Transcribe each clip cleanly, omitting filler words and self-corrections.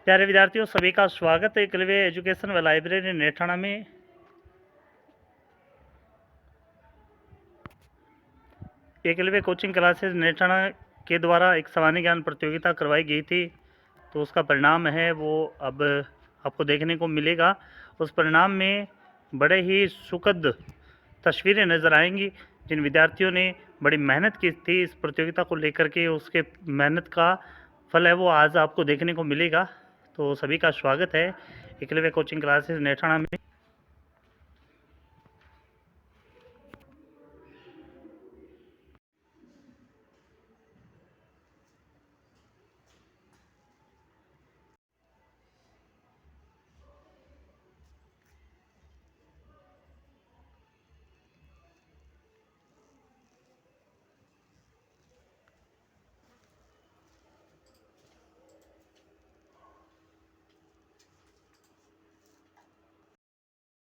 प्यारे विद्यार्थियों, सभी का स्वागत है एकलव्य एजुकेशन व लाइब्रेरी नेठाणा में। एकलव्य कोचिंग क्लासेस नेठाणा के द्वारा एक सामान्य ज्ञान प्रतियोगिता करवाई गई थी, तो उसका परिणाम है वो अब आपको देखने को मिलेगा। उस परिणाम में बड़े ही सुखद तस्वीरें नज़र आएंगी। जिन विद्यार्थियों ने बड़ी मेहनत की थी इस प्रतियोगिता को लेकर के, उसके मेहनत का फल है वो आज आपको देखने को मिलेगा। तो सभी का स्वागत है एकलव्य कोचिंग क्लासेस नेठाणा में।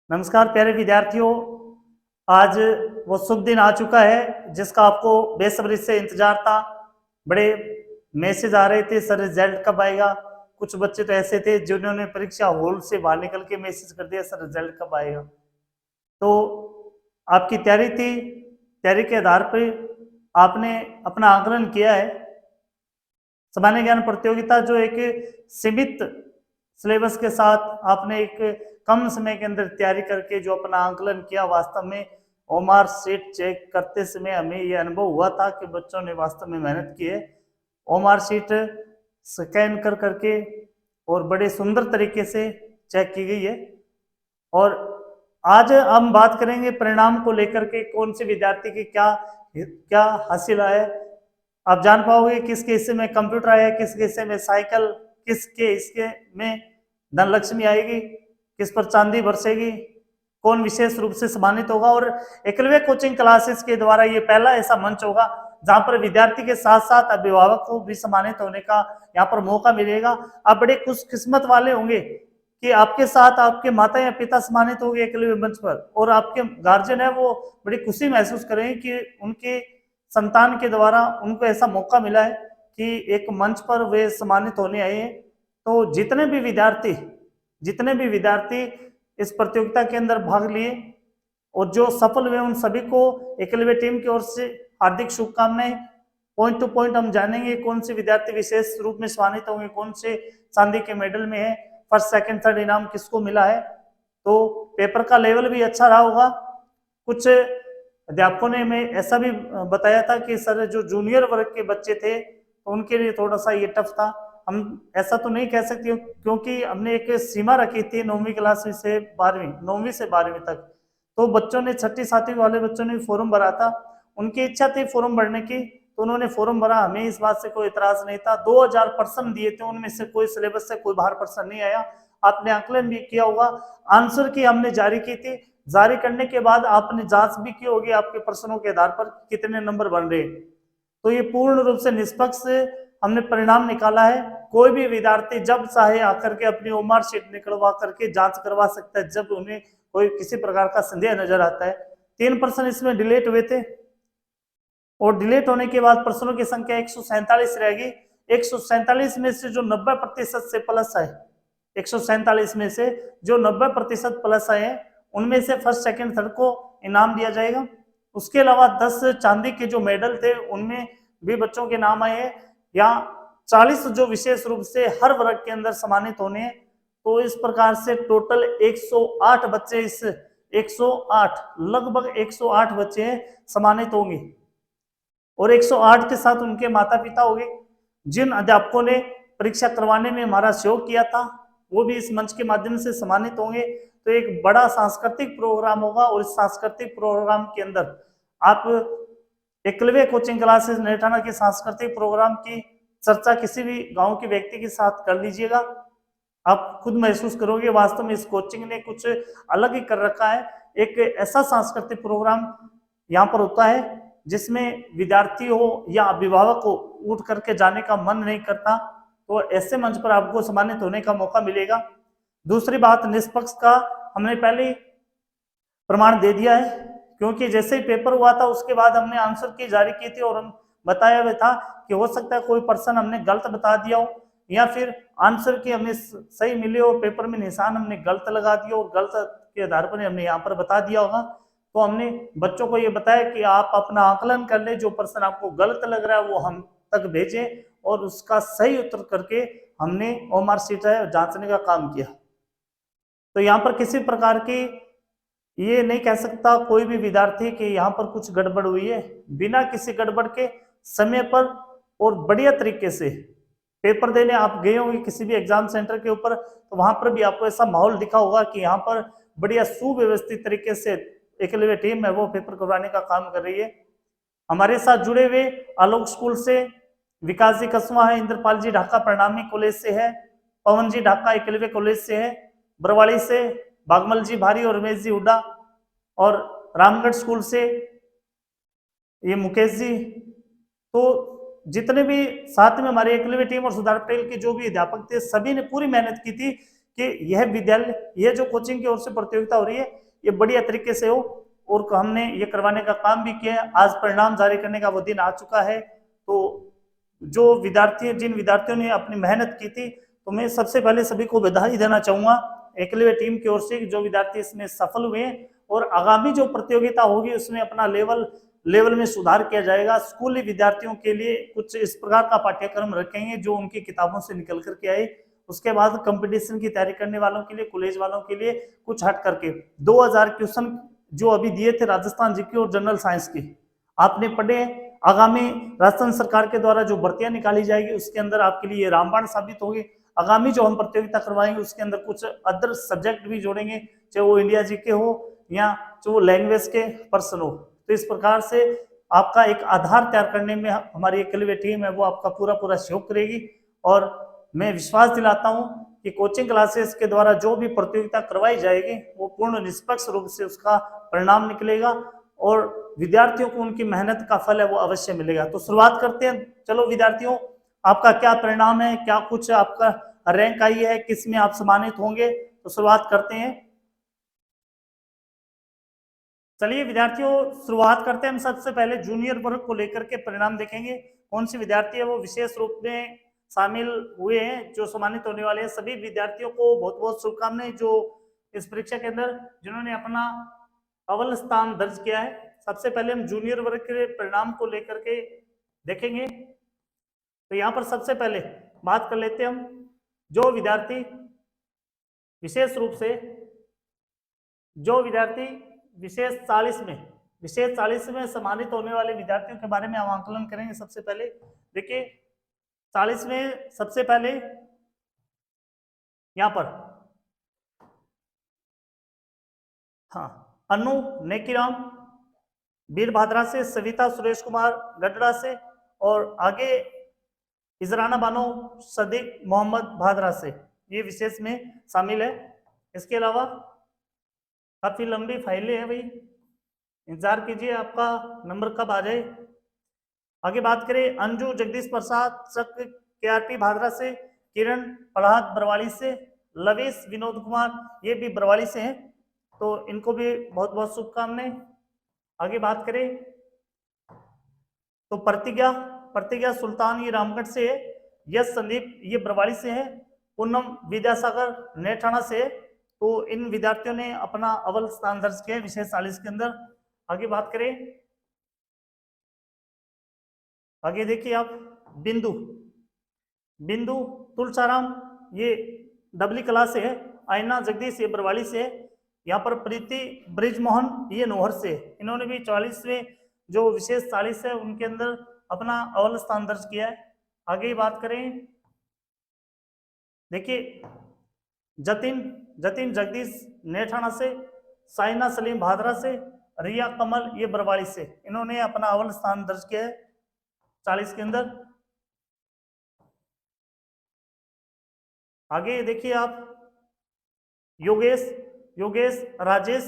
नमस्कार प्यारे विद्यार्थियों, आज वो शुभ दिन आ चुका है जिसका आपको बेसब्री से इंतजार था। बड़े मैसेज आ रहे थे, सर रिजल्ट कब आएगा। कुछ बच्चे तो ऐसे थे जिन्होंने परीक्षा हॉल से बाहर निकल के मैसेज कर दिया, सर रिजल्ट कब आएगा। तो आपकी तैयारी थी, तैयारी के आधार पर आपने अपना आकलन किया है। सामान्य ज्ञान प्रतियोगिता जो एक सीमित सिलेबस के साथ आपने एक कम समय के अंदर तैयारी करके जो अपना आंकलन किया, वास्तव में ओमार शीट चेक करते समय हमें यह अनुभव हुआ था कि बच्चों ने वास्तव में मेहनत की है। ओमार शीट स्कैन कर करके और बड़े सुंदर तरीके से चेक की गई है। और आज हम बात करेंगे परिणाम को लेकर के, कौन से विद्यार्थी की क्या क्या हासिल आया। आप जान पाओगे किसके हिस्से में कंप्यूटर आया, किसके हिस्से में साइकिल, किसके हिस्से में धनलक्ष्मी आएगी, किस पर चांदी बरसेगी, कौन विशेष रूप से सम्मानित होगा। और एकलव्य कोचिंग क्लासेस के द्वारा ये पहला ऐसा मंच होगा जहां पर विद्यार्थी के साथ साथ अभिभावक को भी सम्मानित होने का यहाँ पर मौका मिलेगा। आप बड़े खुशकिस्मत वाले होंगे कि आपके साथ आपके माता या पिता सम्मानित होंगे एकलव्य मंच पर, और आपके गार्जियन है वो बड़ी खुशी महसूस करेंगे कि उनके संतान के द्वारा उनको ऐसा मौका मिला है कि एक मंच पर वे सम्मानित होने आए हैं। तो जितने भी विद्यार्थी इस प्रतियोगिता के अंदर भाग लिए और जो सफल हुए, उन सभी को एकलव्य टीम की ओर से हार्दिक शुभकामनाएं। पॉइंट टू पॉइंट हम जानेंगे कौन से विद्यार्थी विशेष रूप में सम्मानित होंगे, कौन से चांदी के मेडल में है, फर्स्ट सेकंड थर्ड इनाम किसको मिला है। तो पेपर का लेवल भी अच्छा रहा होगा। कुछ अध्यापकों ने हमें ऐसा भी बताया था कि सर जो जूनियर वर्ग के बच्चे थे तो उनके लिए थोड़ा सा ये टफ था। हम ऐसा तो नहीं कह सकते क्योंकि हमने एक सीमा रखी थी 9वीं क्लास से 12वीं, 9वीं से 12वीं तक। तो बच्चों ने 6ठी 7वीं वाले बच्चों ने फॉर्म भरा था, उनकी इच्छा थी फॉर्म भरने की, तो उन्होंने फॉर्म भरा। हमें इस बात से कोई इतराज नहीं था। 2000 प्रश्न दिए थे, उनमें से कोई सिलेबस से कोई बाहर प्रश्न नहीं आया। आपने आकलन भी किया होगा, आंसर की हमने जारी की थी। जारी करने के बाद आपने जांच भी की होगी आपके प्रश्नों के आधार पर कितने नंबर बन रहे। तो ये पूर्ण रूप से निष्पक्ष हमने परिणाम निकाला है। कोई भी विद्यार्थी जब चाहे आकर के अपनी ओमार शीट निकलवा करके जांच करवा सकता है जब उन्हें कोई किसी प्रकार का संदेह नजर आता है। 3 प्रश्न इसमें डिलीट हुए थे और डिलीट होने के बाद प्रश्नों की संख्या 147 रहेगी। 147 में से जो 90% से प्लस आए, 147 में से जो 90% प्लस आए उनमें से फर्स्ट सेकंड थर्ड को इनाम दिया जाएगा। उसके अलावा 10 चांदी के जो मेडल थे उनमें भी बच्चों के नाम आए हैं, या 40 जो विशेष रूप से हर वर्ग के अंदर सम्मानित होने हैं। तो इस प्रकार से टोटल 108 बच्चे, इस 108 लगभग 108 बच्चे सम्मानित होंगे और 108 के साथ उनके माता पिता होंगे। जिन अध्यापकों ने परीक्षा करवाने में हमारा सहयोग किया था वो भी इस मंच के माध्यम से सम्मानित होंगे। तो एक बड़ा सांस्कृतिक प्रोग्राम होगा और इस सांस्कृतिक प्रोग्राम के अंदर आप एकलव्य कोचिंग क्लासेस नेठाणा के सांस्कृतिक प्रोग्राम की चर्चा किसी भी गांव के व्यक्ति के साथ कर लीजिएगा। आप खुद महसूस करोगे वास्तव में इस कोचिंग ने कुछ अलग ही कर रखा है। एक ऐसा सांस्कृतिक प्रोग्राम यहाँ पर होता है जिसमें विद्यार्थी हो या अभिभावक हो उठ करके जाने का मन नहीं करता, तो ऐसे मंच पर आपको सम्मानित होने का मौका मिलेगा। दूसरी बात, निष्पक्ष का हमने पहले ही प्रमाण दे दिया है, क्योंकि जैसे ही पेपर हुआ था उसके बाद हमने आंसर की जारी की थी और हम बताया हुआ था कि हो सकता है कोई पर्सन हमने गलत बता दिया हो, या फिर आंसर की हमें सही मिले और पेपर में निशान हमने गलत लगा दिया और गलत के आधार पर हमने यहाँ पर बता दिया होगा, तो हमने बच्चों को ये बताया कि आप अपना आकलन कर ले, जो प्रश्न आपको गलत लग रहा है वो हम तक भेजें और उसका सही उत्तर करके हमने ओमार सीट जांचने का काम किया। तो यहाँ पर किसी प्रकार की ये नहीं कह सकता कोई भी विद्यार्थी कि यहाँ पर कुछ गड़बड़ हुई है। बिना किसी गड़बड़ के समय पर और बढ़िया तरीके से पेपर देने आप गए होंगे किसी भी एग्जाम सेंटर के ऊपर, तो वहां पर भी आपको ऐसा माहौल दिखा होगा कि यहाँ पर बढ़िया सुव्यवस्थित तरीके से एकलव्य टीम है वो पेपर करवाने का काम कर रही है। हमारे साथ जुड़े हुए आलोक स्कूल से विकास जी कसवा है, इंद्रपाल जी ढाका प्रणामी कॉलेज से है, पवन जी ढाका एकलव्य कॉलेज से है, बरवाड़ी से बागमल जी भारी और रमेश जी हुड्डा, और रामगढ़ स्कूल से ये मुकेश जी। तो जितने भी साथ में हमारे एकलव्य टीम और सुधार पटेल के जो भी अध्यापक थे सभी ने पूरी मेहनत की थी कि यह विद्यालय, यह जो कोचिंग की ओर से प्रतियोगिता हो रही है ये बढ़िया तरीके से हो, और हमने ये करवाने का काम भी किया है। आज परिणाम जारी करने का वो दिन आ चुका है। तो जो विद्यार्थी, जिन विद्यार्थियों ने अपनी मेहनत की थी, तो मैं सबसे पहले सभी को बधाई देना चाहूंगा एकलव्य टीम की ओर से, जो विद्यार्थी इसमें सफल हुए हैं, और आगामी जो प्रतियोगिता होगी उसमें अपना लेवल में सुधार किया जाएगा। स्कूली विद्यार्थियों के लिए कुछ इस प्रकार का पाठ्यक्रम रखेंगे जो उनकी किताबों से निकल करके आए। उसके बाद कंपटीशन की तैयारी करने वालों के लिए, कॉलेज वालों के लिए कुछ हट करके 2000 क्वेश्चन जो अभी दिए थे राजस्थान जीके और जनरल साइंस की आपने पढ़े। आगामी राजस्थान सरकार के द्वारा जो भर्तियां निकाली जाएगी उसके अंदर आपके लिए रामबाण साबित होगी। आगामी जो हम प्रतियोगिता करवाएंगे उसके अंदर कुछ अदर सब्जेक्ट भी जोड़ेंगे, चाहे वो इंडिया जीके हो या जो वो लैंग्वेज के पर्सन हो। तो इस प्रकार से आपका एक आधार तैयार करने में हमारी एकलव्य टीम है वो आपका पूरा सहयोग करेगी। और मैं विश्वास दिलाता हूं कि कोचिंग क्लासेस के द्वारा जो भी प्रतियोगिता करवाई जाएगी वो पूर्ण निष्पक्ष रूप से उसका परिणाम निकलेगा और विद्यार्थियों को उनकी मेहनत का फल है वो अवश्य मिलेगा। तो शुरुआत करते हैं। चलो विद्यार्थियों, आपका क्या परिणाम है, क्या कुछ आपका रैंक आई है, किस में आप सम्मानित होंगे, तो शुरुआत करते हैं। चलिए विद्यार्थियों, शुरुआत करते हैं। हम सबसे पहले जूनियर वर्ग को लेकर के परिणाम देखेंगे। कौन से विद्यार्थी है वो विशेष रूप में शामिल हुए हैं, जो सम्मानित होने वाले हैं। सभी विद्यार्थियों को बहुत बहुत शुभकामनाएं जो इस परीक्षा के अंदर जिन्होंने अपना अव्वल स्थान दर्ज किया है। सबसे पहले हम जूनियर वर्ग के परिणाम को लेकर के देखेंगे। तो यहाँ पर सबसे पहले बात कर लेते हैं हम, जो विद्यार्थी विशेष रूप से विशेष 40 में सम्मानित होने वाले विद्यार्थियों के बारे में हम आंकलन करेंगे। सबसे पहले देखिए 40 में सबसे पहले यहां पर अनु नेकीराम वीरभाद्रा से, सविता सुरेश कुमार गढ़ड़ा से, और आगे इजराना बानो सदीक मोहम्मद भादरा से, ये विशेष में शामिल है। इसके अलावा काफी लंबी फाइलें हैं भाई, इंतजार कीजिए आपका नंबर कब आ जाए। आगे बात करें अंजू जगदीश प्रसाद चक्र KRP भादरा से, किरण प्रहलाद बरवाली से, लवेश विनोद कुमार ये भी बरवाली से हैं, तो इनको भी बहुत बहुत शुभकामनाएं। आगे बात करें तो प्रतिज्ञा सुल्तान ये रामगढ़ से है, यश संदीप ये बरवाली से है, पूनम विद्यासागर नेठाना से है। तो इन विद्यार्थियों ने अपना अव्वल स्थान दर्ज किया है विशेष 40 के अंदर। आगे बात करें, आगे देखिए आप बिंदु तुलसाराम ये डबली कला से है, आयना जगदीश ये बरवाली से है, यहाँ पर प्रीति ब्रिजमोहन ये नोहर से है। इन्होंने भी 40वें जो विशेष 40 है उनके अंदर अपना अव्वल स्थान दर्ज किया है। आगे बात करें, देखिए जतिन जगदीश नेठाना से, साइना सलीम भादरा से, रिया कमल ये बरवाली से, इन्होंने अपना अव्वल स्थान दर्ज किया है 40 के अंदर। आगे देखिए आप योगेश राजेश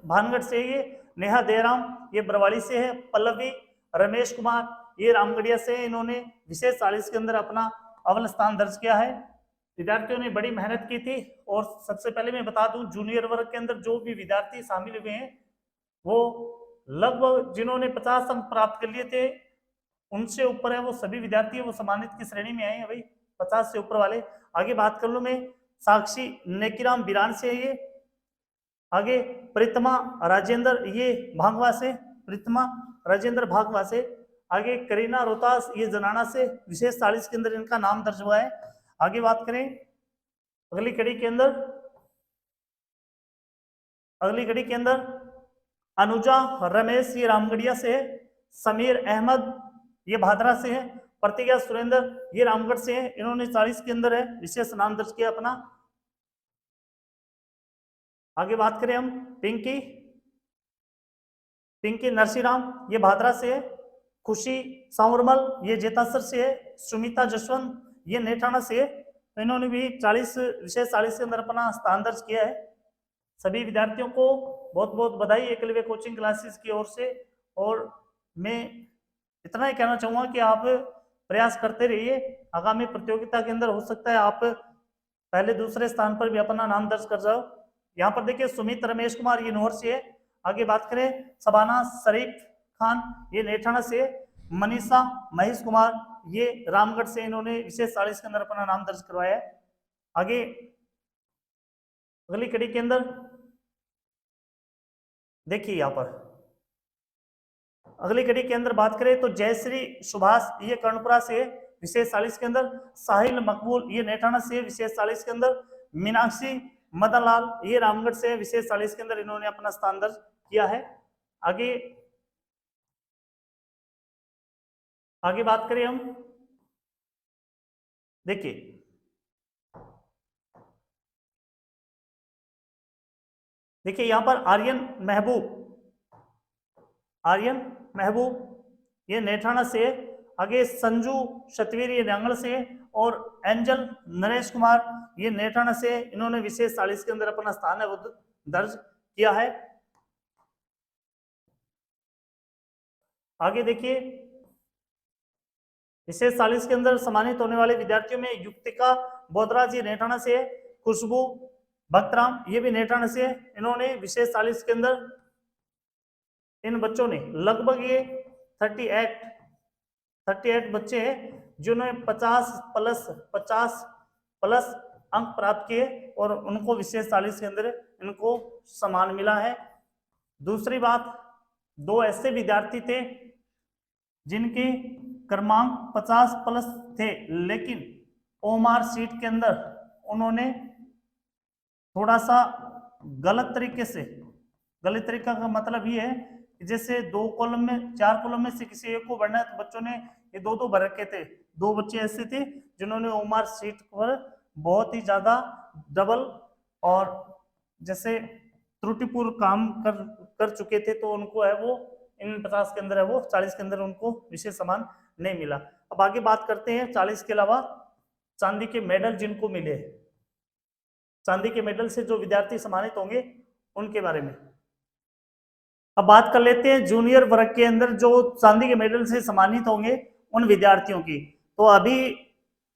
भानगढ़ से, ये नेहा देराम ये बरवाली से है, पल्लवी रमेश कुमार ये रामगढ़िया से, इन्होंने विशेष 40 के अंदर अपना अव्वल स्थान दर्ज किया है। विद्यार्थियों ने बड़ी मेहनत की थी। और सबसे पहले मैं बता दूं जूनियर वर्ग के अंदर जो भी विद्यार्थी शामिल हुए हैं वो लगभग जिन्होंने 50 अंक प्राप्त कर लिए थे उनसे ऊपर है वो सभी विद्यार्थी वो सम्मानित की श्रेणी में आए हैं भाई, 50 से ऊपर वाले। आगे बात कर लूं मैं, साक्षी नेकीराम बिरान से है ये। आगे प्रीतमा राजेंद्र, ये भागवा से, प्रीतमा राजेंद्र भागवा से। आगे करीना रोहतास, ये जनाना से, विशेष 40 के अंदर इनका नाम दर्ज हुआ है। आगे बात करें अगली कड़ी के अंदर, अगली कड़ी के अंदर अनुजा रमेश, ये रामगढ़िया से है। समीर अहमद, ये भादरा से है। प्रतिज्ञा सुरेंद्र, ये रामगढ़ से है, इन्होंने 40 के अंदर है विशेष नाम दर्ज किया अपना। आगे बात करें हम पिंकी, पिंकी नरसिंहराम, ये भादरा से है। खुशी सांवरमल, ये जेतासर से है। सुमिता जसवंत, ये नेठाना से है, तो इन्होंने भी 40 विशेष 40 के अंदर अपना स्थान दर्ज किया है। सभी विद्यार्थियों को बहुत बहुत बधाई एकलव्य कोचिंग क्लासेस की ओर से। और मैं इतना ही कहना चाहूँगा कि आप प्रयास करते रहिए, आगामी प्रतियोगिता के अंदर हो सकता है आप पहले दूसरे स्थान पर भी अपना नाम दर्ज कर जाओ। यहाँ पर देखिए सुमित रमेश कुमार, ये नोहर से है। आगे बात करें शबाना शरीफ खान, ये नेठाना से। मनीषा महेश कुमार, ये रामगढ़ से, इन्होंने विशेष 40 के अंदर अपना नाम दर्ज करवाया है। आगे अगली कड़ी के अंदर देखिए, यहाँ पर अगली कड़ी के अंदर बात करें तो जयश्री सुभाष, ये कर्णपुरा से विशेष 40 के अंदर। साहिल मकबूल, ये नेठाना से विशेष 40 के अंदर। मीनाक्षी मदनलाल, ये रामगढ़ से विशेष 40 के अंदर, इन्होंने अपना स्थान दर्ज किया है। आगे आगे बात करें हम, देखिए देखिए यहाँ पर आर्यन महबूब, आर्यन महबूब, ये नेठाना से। आगे संजू सतवीर, ये नांगल से। और एंजल नरेश कुमार, ये नेठाना से, इन्होंने विशेष 40 के अंदर अपना स्थान है वो दर्ज किया है। आगे देखिए विशेष 40 के अंदर सम्मानित होने वाले विद्यार्थियों में युक्तिका बोधराज, ये नेठाना से है। खुशबू भक्तराम, ये भी नेठाना से है, इन्होंने विशेष 40 के अंदर, इन बच्चों ने लगभग ये 38 बच्चे हैं जिन्होंने 50 प्लस अंक प्राप्त किए और उनको विशेष 40 के अंदर इनको सम्मान मिला है। दूसरी बात, 2 ऐसे विद्यार्थी थे जिनके क्रमांक 50 प्लस थे, लेकिन ओमार सीट के अंदर उन्होंने थोड़ा सा गलत तरीका का मतलब ये है कि जैसे 2 कॉलम में 4 कॉलम में से किसी एक को भरना है, तो बच्चों ने ये 2 भर रखे थे। 2 बच्चे ऐसे थे जिन्होंने ओमार सीट पर बहुत ही ज्यादा डबल और जैसे त्रुटिपूर्ण काम कर चुके थे, तो उनको है वो इन 50 के अंदर है वो 40 के अंदर उनको विशेष सम्मान नहीं मिला। अब आगे बात करते हैं 40 के अलावा चांदी के मेडल जिनको मिले, चांदी के मेडल से जो विद्यार्थी सम्मानित होंगे उनके बारे में। अब बात कर लेते हैं जूनियर वर्ग के अंदर जो चांदी के मेडल से सम्मानित होंगे उन विद्यार्थियों की। तो अभी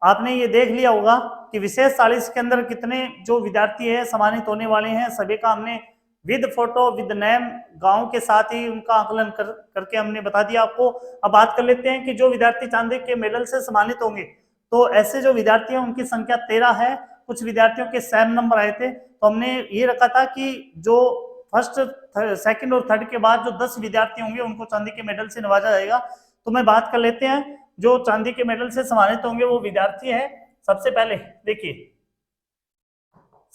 आपने ये देख लिया होगा कि विशेष 40 के अंदर कितने जो विद्यार्थी है सम्मानित होने वाले हैं, सभी का हमने विद फोटो विद नेम गांव के साथ ही उनका आकलन करके हमने बता दिया आपको। अब बात कर लेते हैं कि जो विद्यार्थी चांदी के मेडल से सम्मानित होंगे, तो ऐसे जो विद्यार्थी हैं उनकी संख्या 13 है। कुछ विद्यार्थियों के 7 नंबर आए थे, तो हमने ये रखा था कि जो फर्स्ट, सेकंड और थर्ड के बाद जो 10 विद्यार्थी होंगे उनको चांदी के मेडल से नवाजा जाएगा। तो मैं बात कर लेते हैं जो चांदी के मेडल से सम्मानित होंगे वो विद्यार्थी हैं। सबसे पहले देखिए,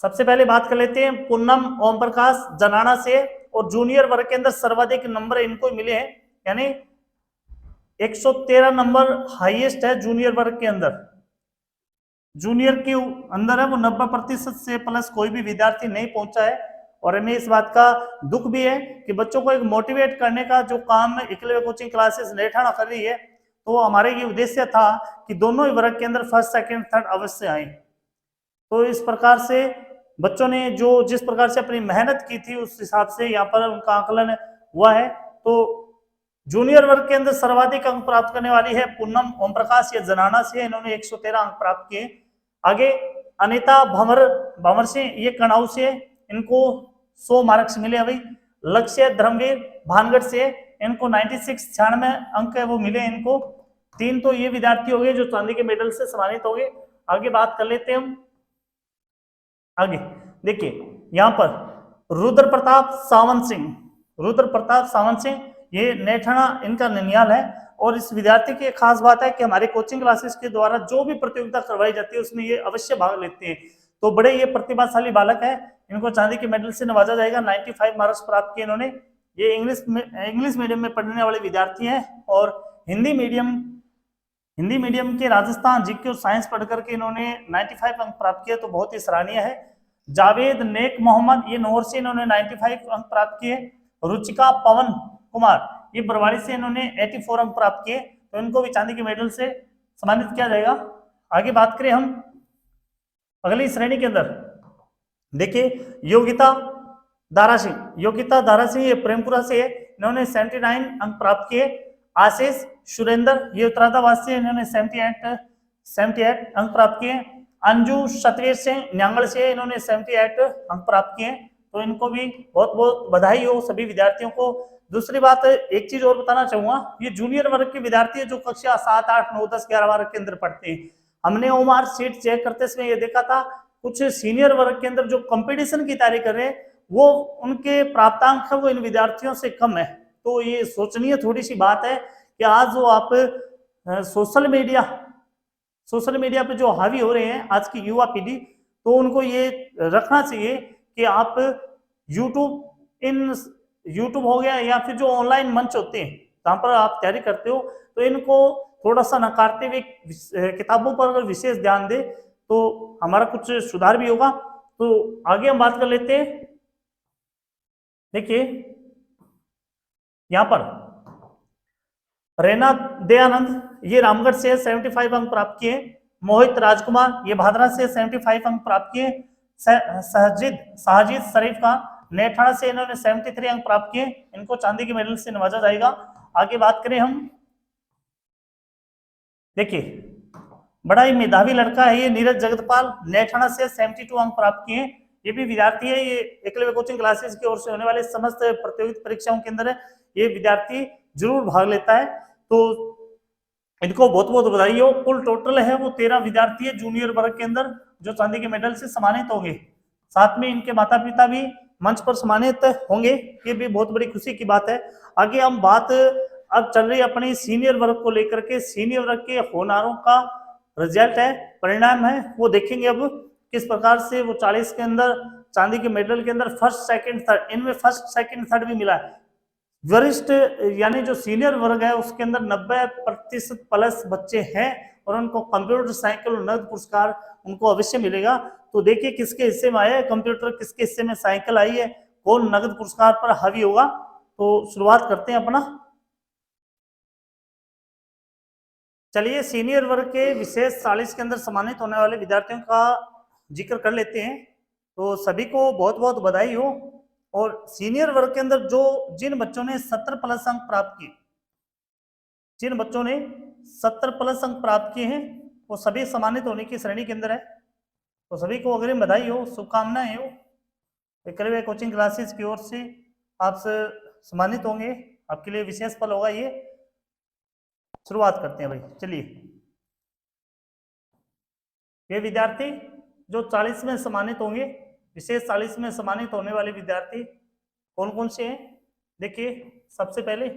सबसे पहले बात कर लेते हैं पूनम ओम प्रकाश जनाना से, और जूनियर वर्ग के अंदर सर्वाधिक नंबर इनको मिले हैं, यानी 113 नंबर हाईएस्ट है जूनियर वर्ग के अंदर। जूनियर के अंदर है वो 90% से प्लस कोई भी विद्यार्थी नहीं पहुंचा है। और हमें इस बात का दुख भी है कि बच्चों को एक मोटिवेट करने का जो काम एकलव्य कोचिंग क्लासेस नेठाना कर रही है, तो हमारे ये उद्देश्य था कि दोनों ही वर्ग के अंदर फर्स्ट, सेकंड, थर्ड अवश्य आए। तो इस प्रकार से बच्चों ने जो जिस प्रकार से अपनी मेहनत की थी उस हिसाब से यहाँ पर उनका आकलन हुआ है। तो जूनियर वर्ग के अंदर सर्वाधिक अंक प्राप्त करने वाली है पूनम ओम प्रकाश, ये जनाना से, इन्होंने 113 अंक प्राप्त किए। आगे अनिता भंवर सिंह, ये कनाऊ से, इनको 100 मार्क्स मिले अभी। लक्ष्य धर्मवीर भानगढ़ से, इनको 96 96 अंक है वो मिले इनको। 3 तो ये विद्यार्थी हो गए जो चांदी के मेडल से सम्मानित हो गए। आगे बात कर लेते हैं हम। आगे देखिए यहाँ पर रुद्र प्रताप सावंत सिंह, रुद्र प्रताप सावंत सिंह, ये नेठाना इनका ननियाल है। और इस विद्यार्थी की एक खास बात है कि हमारे कोचिंग क्लासेस के द्वारा जो भी प्रतियोगिता करवाई जाती है उसमें ये अवश्य भाग लेते हैं। तो बड़े ये प्रतिभाशाली बालक है, इनको चांदी के मेडल से नवाजा जाएगा। 95 मार्क्स प्राप्त किए इन्होंने। ये इंग्लिश मीडियम में पढ़ने वाले विद्यार्थी हैं और हिंदी मीडियम के राजस्थान जीके और साइंस पढ़ करके इन्होंने 95 अंक प्राप्त किए, तो बहुत ही सराहनीय है। जावेद नेक मोहम्मद, ये नौर से इन्होंने 95 अंक प्राप्त किए। रुचिका पवन कुमार, ये बरवाड़ी से इन्होंने 84 अंक प्राप्त किए, तो इनको भी चांदी के मेडल से सम्मानित किया जाएगा। आगे बात करें हम अगली श्रेणी के अंदर, देखिए योगिता दारा सिंह ये प्रेमपुरा से है, इन्होंने 79 अंक प्राप्त किए। आशीष सुरेंद्र, ये उत्तराधावासी है, इन्होंने 78 अंक प्राप्त किए। अंजू सतवीर सिंह न्यांगल से, इन्होंने 78 अंक प्राप्त किए, तो इनको भी बहुत बहुत बधाई हो सभी विद्यार्थियों को। दूसरी बात, एक चीज और बताना चाहूंगा, ये जूनियर वर्ग के विद्यार्थी है जो कक्षा 7, 8, 9, 10, 11 वर्ग के अंदर पढ़ते हैं। हमने ओमार सीट चेक करते समय ये देखा था कुछ सीनियर वर्ग के अंदर जो कंपटीशन की तैयारी कर रहे हैं वो उनके प्राप्तांक है वो इन विद्यार्थियों से कम है। तो ये सोचनीय थोड़ी सी बात है कि आज जो आप सोशल मीडिया पे जो हावी हो रहे हैं आज की युवा पीढ़ी, तो उनको ये रखना चाहिए कि आप यूट्यूब हो गया या फिर जो ऑनलाइन मंच होते हैं जहाँ पर आप तैयारी करते हो, तो इनको थोड़ा सा नकारते हुए किताबों पर अगर विशेष ध्यान दे तो हमारा कुछ सुधार भी होगा। तो आगे हम बात कर लेते हैं। देखिए यहां पर रैना दयानंद, ये रामगढ़ से 75 अंक प्राप्त किए। मोहित राजकुमार, ये भादरा से 75 अंक प्राप्त किए। साजिद शरीफ का नेठाना से इन्होंने 73 अंक प्राप्त किए, इनको चांदी के मेडल से नवाजा जाएगा। आगे बात करें हम, देखिए बड़ा ही मेधावी लड़का है ये नीरज जगतपाल, नेठाना से 72 अंक प्राप्त किए। ये भी विद्यार्थी है, ये एकलव्य कोचिंग क्लासेस की ओर से होने वाले समस्त प्रतियोगिता परीक्षाओं के अंदर ये विद्यार्थी जरूर भाग लेता है, तो इनको बहुत बहुत बधाई हो। कुल टोटल है वो 13 विद्यार्थी है जूनियर वर्ग के अंदर जो चांदी के मेडल से सम्मानित होंगे। साथ में इनके माता पिता भी मंच पर सम्मानित होंगे, ये भी बहुत बड़ी खुशी की बात है। आगे हम बात अब चल रही अपनी सीनियर वर्ग को लेकर के, सीनियर वर्ग के होनहारों का रिजल्ट है, परिणाम है, वो देखेंगे अब किस प्रकार से वो 40 के अंदर चांदी के मेडल के अंदर फर्स्ट सेकंड थर्ड, इनमें फर्स्ट सेकंड थर्ड भी मिला है। वरिष्ठ यानी जो सीनियर वर्ग है उसके अंदर 90% प्लस बच्चे हैं और उनको कंप्यूटर साइकिल और नगद पुरस्कार उनको अवश्य मिलेगा। तो देखिए किसके हिस्से में आया है कंप्यूटर, किसके हिस्से में साइकिल आई है, कौन नगद पुरस्कार पर हावी होगा। तो शुरुआत करते हैं अपना। चलिए सीनियर वर्ग के विशेष 40 के अंदर सम्मानित होने वाले विद्यार्थियों का जिक्र कर लेते हैं। तो सभी को बहुत बहुत बधाई हो। और सीनियर वर्ग के अंदर जिन बच्चों ने 70 प्लस अंक प्राप्त किए, जिन बच्चों ने 70 प्लस अंक प्राप्त किए हैं वो सभी सम्मानित होने की श्रेणी के अंदर है। तो सभी को अग्रिम बधाई हो, शुभकामनाएं हो। एकलव्य कोचिंग क्लासेस की ओर से आप सम्मानित होंगे, आपके लिए विशेष पल होगा ये। शुरुआत करते हैं भाई, चलिए। ये विद्यार्थी जो 40 में सम्मानित होंगे, विशेष 40 में सम्मानित होने वाले विद्यार्थी कौन कौन से हैं, देखिए। सबसे पहले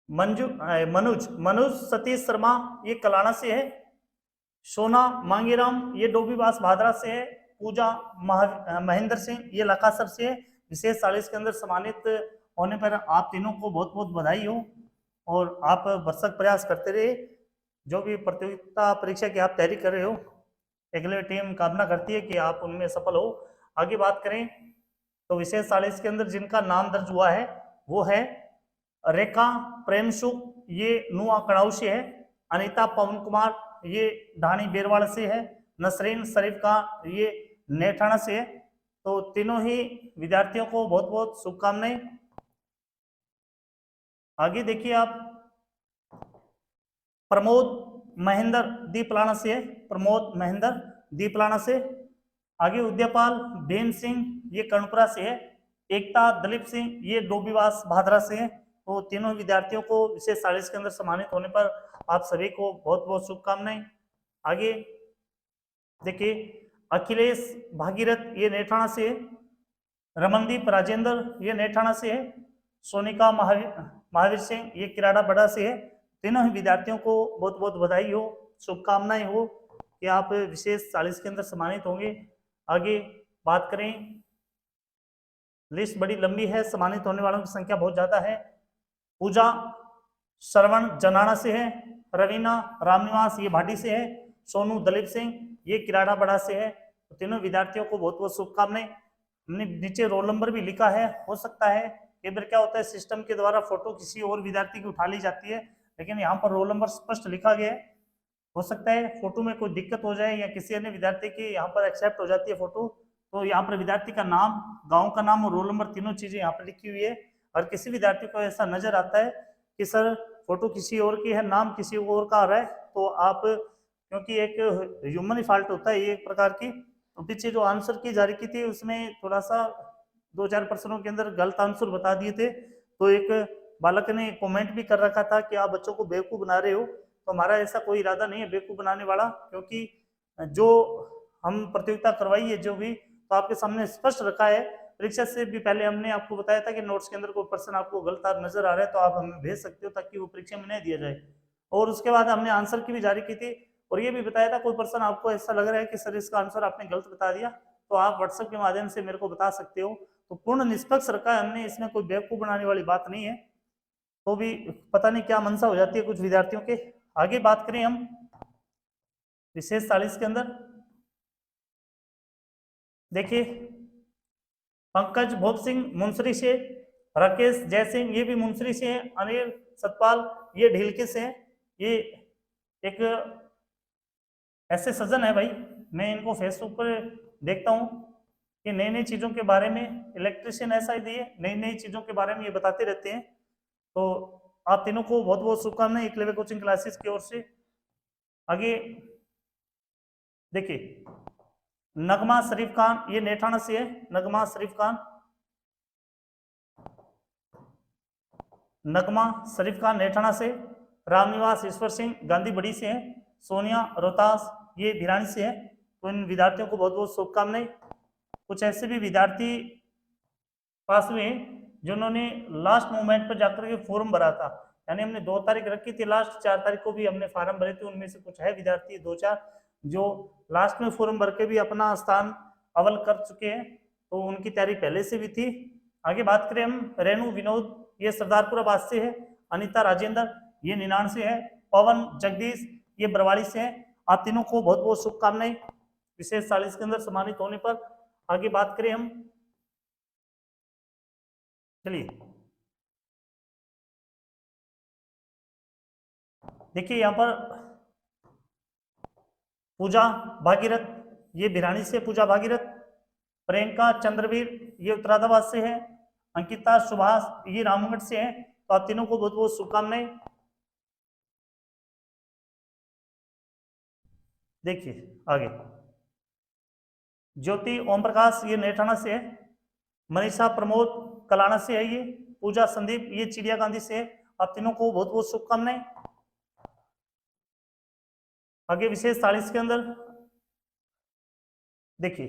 मनुज सतीश शर्मा, ये कलाना से है। सोना मांगीराम, ये डोबीबास भादरा से है। पूजा महेंद्र सिंह, ये लकासर से है। विशेष 40 के अंदर सम्मानित होने पर आप तीनों को बहुत बहुत बधाई हो और आप भरसक प्रयास करते रहे। जो भी प्रतियोगिता परीक्षा की आप तैयारी कर रहे हो, एकलव्य टीम कामना करती है कि आप उनमें सफल हो। आगे बात करें तो विशेष 40 के अंदर जिनका नाम दर्ज हुआ है वो है रेखा प्रेम सुख, ये नुआ कड़ाऊ से है। अनीता पवन कुमार, ये ढाणी बेरवाड़ से है। नसरीन शरीफ का, ये नेठाना से है। तो तीनों ही विद्यार्थियों को बहुत बहुत शुभकामनाएं। आगे देखिए आप, प्रमोद महेंद्र दीपलाना से है। प्रमोद महेंद्र दीपलाना से। आगे उद्यपाल बेन सिंह, ये कर्णपुरा से है। एकता दलीप सिंह, ये डोबीवास भादरा से है। तो तीनों विद्यार्थियों को विशेष 40 के अंदर सम्मानित होने पर आप सभी को बहुत बहुत शुभकामनाएं। आगे देखिए, अखिलेश भागीरथ ये नेठाणा से है, रमनदीप राजेंद्र ये नेठाणा से है, सोनिका महावीर सिंह ये किराड़ा बड़ा से है। तीनों ही विद्यार्थियों को बहुत बहुत बधाई हो, शुभकामनाएं हो कि आप विशेष 40 के अंदर सम्मानित होंगे। आगे बात करें, लिस्ट बड़ी लंबी है, सम्मानित होने वालों की संख्या बहुत ज्यादा है। पूजा श्रवण जनाना से है, रवीना रामनिवास ये भाटी से है, सोनू दलीप सिंह ये किराड़ा बड़ा से है। तो तीनों विद्यार्थियों को बहुत बहुत शुभकामनाएं। हमने नीचे रोल नंबर भी लिखा है। हो सकता है कई बार क्या होता है, सिस्टम के द्वारा फोटो किसी और विद्यार्थी की उठा ली जाती है, लेकिन यहाँ पर रोल नंबर स्पष्ट लिखा गया है। हो सकता है फोटो में कोई दिक्कत हो जाए या किसी अन्य विद्यार्थी की यहाँ पर एक्सेप्ट हो जाती है फोटो, तो यहाँ पर विद्यार्थी का नाम, गांव का नाम और रोल नंबर तीनों चीजें यहाँ पर लिखी हुई है। और किसी विद्यार्थी को ऐसा नजर आता है कि सर फोटो किसी और की है, नाम किसी और का आ रहा है, तो आप, क्योंकि एक ह्यूमन फॉल्ट होता है ये एक प्रकार की, तो पीछे जो आंसर की जारी की थी उसमें थोड़ा सा 2-4 प्रश्नों के अंदर गलत आंसर बता दिए थे। तो एक बालक ने कमेंट भी कर रखा था कि आप बच्चों को बेवकूफ बना रहे हो। तो हमारा ऐसा कोई इरादा नहीं है बेवकूफ बनाने वाला, क्योंकि जो हम प्रतियोगिता करवाई है जो भी, तो आपके सामने स्पष्ट रखा है। परीक्षा से भी पहले हमने आपको बताया था कि नोट्स के अंदर कोई प्रश्न आपको गलत नजर आ रहा है तो आप हमें भेज सकते हो ताकि वो परीक्षा में नहीं दिया जाए। और उसके बाद हमने आंसर की भी जारी की थी और ये भी बताया था कोई प्रश्न आपको ऐसा लग रहा है कि सर इसका आंसर आपने गलत बता दिया तो आप व्हाट्सएप के माध्यम से मेरे को बता सकते हो। तो पूर्ण निष्पक्ष रखा है हमने, इसमें कोई बेवकूफ बनाने वाली बात नहीं है। तो भी पता नहीं क्या मनसा हो जाती है कुछ विद्यार्थियों के। आगे बात करें हम विशेष 40 के अंदर, देखिए पंकज भोप सिंह मुंसरी से, राकेश जयसिंह ये भी मुंसरी से हैं, अनिल सतपाल ये ढीलके से हैं। ये एक ऐसे सज्जन है भाई, मैं इनको फेसबुक पर देखता हूँ कि नई नई चीज़ों के बारे में, इलेक्ट्रिशियन ऐसा ही दिए नई नई चीज़ों के बारे में ये बताते रहते हैं। तो आप तीनों को बहुत बहुत शुभकामनाएं एकलव्य कोचिंग क्लासेस की ओर से। आगे देखिए, नगमा शरीफ खान ये नेठाना से है, नगमा शरीफ खान, नगमा शरीफ खान नेठाना से, रामनिवास ईश्वर सिंह गांधी बड़ी से है, सोनिया रोहतास ये भिरानी से है। तो इन विद्यार्थियों को बहुत बहुत शुभकामनाएं। कुछ ऐसे भी विद्यार्थी पास हुए जिन्होंने लास्ट मोमेंट पर जाकर के फॉर्म भरा था, यानी हमने 2 तारीख रखी थी, लास्ट 4 तारीख को भी हमने फॉर्म भरे थे। उनमें से कुछ है विद्यार्थी 2-4 जो लास्ट में फॉर्म भर के भी अपना स्थान अव्वल कर चुके हैं, तो उनकी तैयारी पहले से भी थी। आगे बात करें हम, रेणु विनोद ये सरदारपुरा बास से है, अनिता राजेंद्र ये निनाण से है, पवन जगदीश ये बरवाड़ी से है। आप तीनों को बहुत बहुत शुभकामनाएं विशेष 40 के अंदर सम्मानित होने पर। आगे बात करें हम, चलिए देखिए यहाँ पर पूजा भागीरथ ये भिरानी से, पूजा भागीरथ, प्रियंका चंद्रवीर ये उत्तराधाबाद से है, अंकिता सुभाष ये रामगढ़ से है। तो आप तीनों को बहुत बहुत शुभकामनाएं। देखिए आगे, ज्योति ओम प्रकाश ये नेठाना से है, मनीषा प्रमोद कलाना से है, ये पूजा संदीप ये चिड़िया गांधी से है। आप तीनों को बहुत बहुत शुभकामनाएं। आगे विशेष 40 के अंदर देखिए,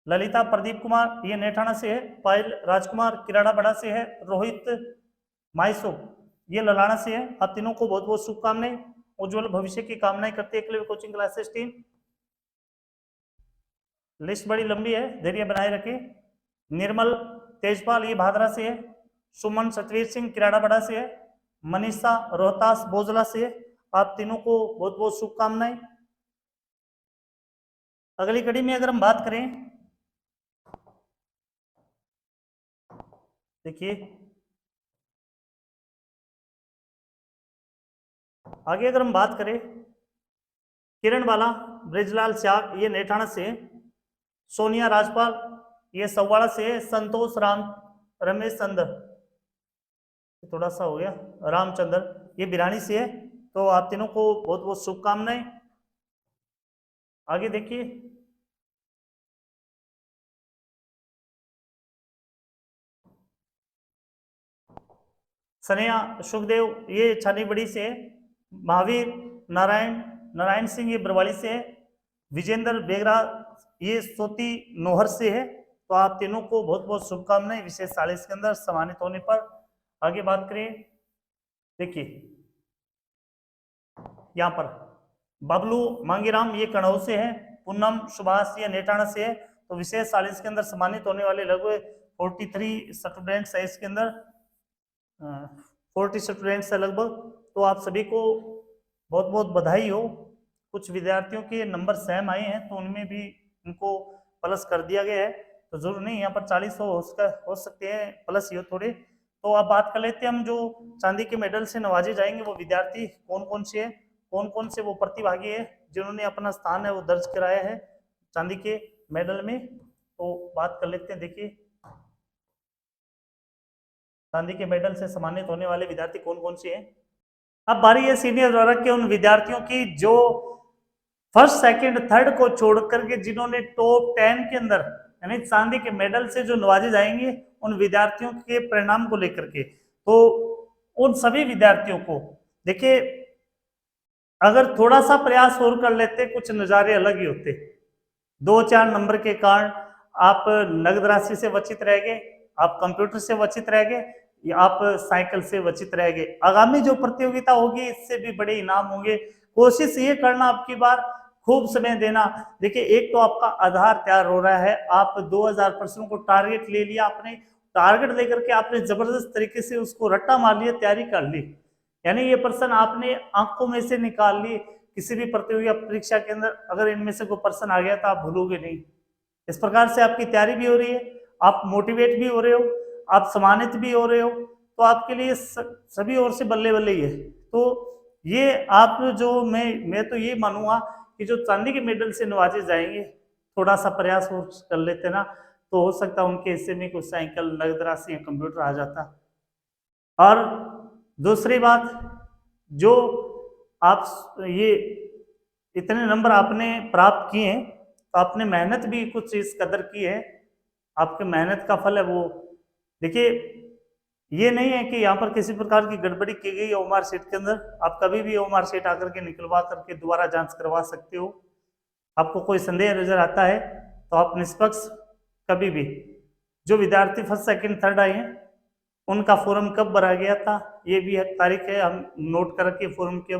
ललिता प्रदीप कुमार ये नेठाना से है, पायल राजकुमार किराड़ा बड़ा से है, रोहित माइसो ये ललाना से है। आप तीनों को बहुत बहुत शुभकामनाएं, उज्जवल भविष्य की कामनाएं करते हैं Eklavya coaching classes team. List बड़ी लंबी है, धैर्य बनाए रखें। निर्मल तेजपाल ये भादरा से है, सुमन सतवीर सिंह किराड़ा बड़ा से है, मनीषा रोहतास बोजला से है। आप तीनों को बहुत बहुत शुभकामनाएं। अगली कड़ी में अगर हम बात करें, देखिए आगे अगर हम बात करें, किरण बाला ब्रिजलाल श्याग ये नेठाना से, सोनिया राजपाल ये सवाड़ा से, संतोष राम रमेश चंद्र थोड़ा सा हो गया रामचंद्र ये बिरानी से है। तो आप तीनों को बहुत बहुत शुभकामनाएं। आगे देखिए, सनिया सुखदेव ये छानी बड़ी से है। महावीर नारायण सिंह ये बरवाली से है। विजेंद्र बेगरा ये सोती नोहर से है। तो आप तीनों को बहुत बहुत शुभकामनाएं विशेष 40 के अंदर सम्मानित होने पर। आगे बात करें, देखिए यहाँ पर बबलू मांगीराम ये कणऊ से है। पूनम सुभाष ये नेटाणा से है। तो विशेष 40 के अंदर सम्मानित होने वाले लगभग 43 स्टूडेंट्स है इसके अंदर, 40 स्टूडेंट्स है लगभग। तो आप सभी को बहुत बहुत बधाई हो। कुछ विद्यार्थियों के नंबर सेम आए हैं तो उनमें भी उनको प्लस कर दिया गया है। तो जरूर नहीं यहाँ पर 40 हो सकते हैं प्लस ही हो थोड़े। तो आप बात कर लेते हैं हम जो चांदी के मेडल से नवाजे जाएंगे वो विद्यार्थी कौन कौन से है, कौन कौन से वो प्रतिभागी है जिन्होंने अपना स्थान है वो दर्ज कराया है चांदी के मेडल में। तो बात कर लेते हैं, देखिए चांदी के मेडल से सम्मानित होने वाले विद्यार्थी कौन कौन से हैं। अब बारी है सीनियर वर्ग के उन विद्यार्थियों की जो फर्स्ट सेकंड थर्ड को छोड़ करके जिन्होंने टॉप 10 के अंदर यानी चांदी के मेडल से जो नवाजे जाएंगे उन विद्यार्थियों के परिणाम को लेकर के। तो उन सभी विद्यार्थियों को देखिए अगर थोड़ा सा प्रयास और कर लेते कुछ नजारे अलग ही होते। 2-4 नंबर के कारण आप नगद राशि से वंचित रह गए, आप कंप्यूटर से वंचित रह गए, या आप साइकिल से वंचित रह गए। आगामी जो प्रतियोगिता होगी इससे भी बड़े इनाम होंगे। कोशिश ये करना आपकी बार खूब समय देना। देखिए एक तो आपका आधार तैयार हो रहा है, आप 2000 प्रश्नों को टारगेट ले लिया आपने, टारगेट लेकर के आपने जबरदस्त तरीके से उसको रट्टा मार लिया, तैयारी कर ली, यानी ये प्रश्न आपने आंखों में से निकाल लिए। किसी भी प्रतियोगिता परीक्षा के अंदर अगर इनमें से कोई प्रश्न आ गया तो आप भूलोगे नहीं। इस प्रकार से आपकी तैयारी भी हो रही है, आप मोटिवेट भी हो रहे हो, आप सम्मानित भी हो रहे हो। तो आपके लिए सभी ओर से बल्ले बल्ले ही है। तो ये आप जो मैं तो ये मानूंगा कि जो चांदी के मेडल से नवाजे जाएंगे थोड़ा सा प्रयास कर लेते ना तो हो सकता है उनके हिस्से में कुछ साइकिल, नगद राशि या कंप्यूटर आ जाता। और दूसरी बात, जो आप ये इतने नंबर आपने प्राप्त किए हैं तो आपने मेहनत भी कुछ इस कदर की है, आपके मेहनत का फल है वो। देखिए ये नहीं है कि यहाँ पर किसी प्रकार की गड़बड़ी की गई ओमार शीट के अंदर। आप कभी भी ओमार शीट आकर के निकलवा करके दोबारा जांच करवा सकते हो। आपको कोई संदेह नजर आता है तो आप निष्पक्ष कभी भी, जो विद्यार्थी फर्स्ट सेकंड थर्ड आए हैं उनका फॉर्म कब भरा गया था ये भी तारीख है, हम नोट कर रखिए फॉर्म के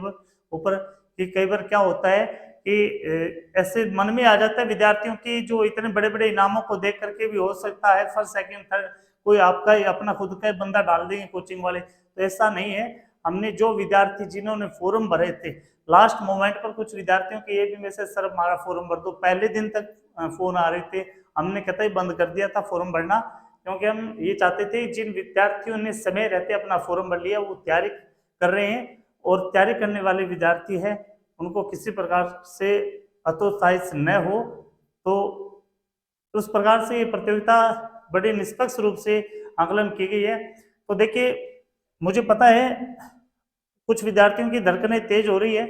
ऊपर। कि कई बार क्या होता है कि ऐसे मन में आ जाता है विद्यार्थियों की जो इतने बड़े बड़े इनामों को देख करके भी हो सकता है फर्स्ट सेकंड थर्ड कोई आपका अपना खुद का बंदा डाल देंगे कोचिंग वाले। तो ऐसा नहीं है। हमने जो विद्यार्थी जिन्होंने फॉर्म भरे थे लास्ट मोमेंट पर कुछ विद्यार्थियों के ये भी मैसेज सर हमारा फॉर्म भर दो, पहले दिन तक फोन आ रहे थे, हमने कतई बंद कर दिया था फॉर्म भरना, क्योंकि हम ये चाहते थे जिन विद्यार्थियों ने समय रहते अपना फॉर्म भर लिया वो तैयारी कर रहे हैं और तैयारी करने वाले विद्यार्थी हैं उनको किसी प्रकार से हतोत्साहित न हो। तो उस प्रकार से ये प्रतियोगिता बड़े निष्पक्ष रूप से आकलन की गई है। तो देखिए मुझे पता है कुछ विद्यार्थियों की धड़कनें तेज हो रही है,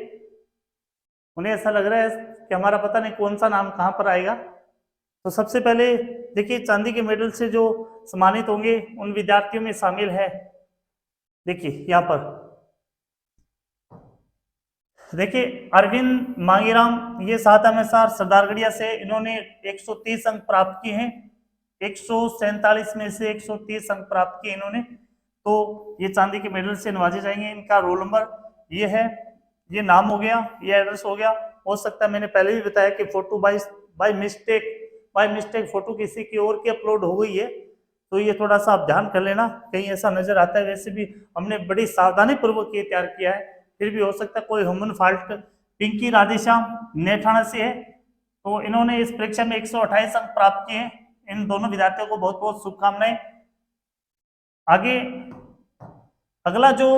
उन्हें ऐसा लग रहा है कि हमारा पता नहीं कौन सा नाम कहाँ पर आएगा। तो सबसे पहले देखिए चांदी के मेडल से जो सम्मानित होंगे उन विद्यार्थियों में शामिल है, देखिए यहाँ पर देखिए अरविंद मांगीराम ये 7 हमेशा सरदारगढ़िया से, इन्होंने 130 अंक प्राप्त किए हैं, 147 में से 130 अंक प्राप्त किए इन्होंने। तो ये चांदी के मेडल से नवाजे जाएंगे। इनका रोल नंबर ये है, ये नाम हो गया, ये एड्रेस हो गया। हो सकता है मैंने पहले भी बताया कि फोटो बाय मिस्टेक फोटो किसी की और की अपलोड हो गई है, तो ये थोड़ा सा आप ध्यान कर लेना कहीं ऐसा नजर आता है। वैसे भी हमने बड़ी सावधानी पूर्वक ये तैयार किया है, फिर भी हो सकता है कोई ह्यूमन फॉल्ट। पिंकी राधेश्याम नेठाना से है, तो इन्होंने इस परीक्षा में 128 अंक प्राप्त किए हैं। इन दोनों विद्यार्थियों को बहुत बहुत शुभकामनाएं। आगे अगला जो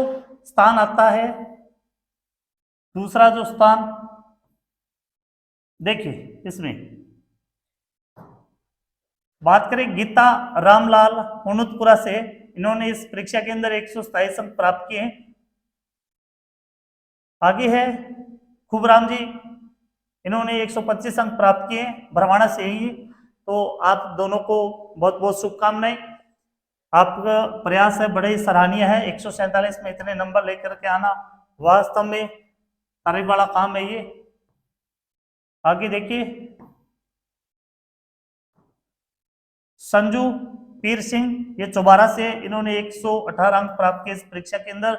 स्थान आता है, दूसरा जो स्थान देखिए इसमें बात करें गीता रामलाल हुनुतपुरा से, इन्होंने इस परीक्षा के अंदर 127 अंक प्राप्त किए हैं। आगे है खूबराम जी, इन्होंने 125 अंक प्राप्त किए भरवाना से ही। तो आप दोनों को बहुत बहुत शुभकामनाएं। आपका प्रयास है बड़े ही सराहनीय है। 147 में इतने नंबर लेकर के आना वास्तव में तारीफ वाला काम है ये। आगे देखिए, संजू पीर सिंह, ये चौबारा से, इन्होंने 118 अंक प्राप्त किए इस परीक्षा के अंदर।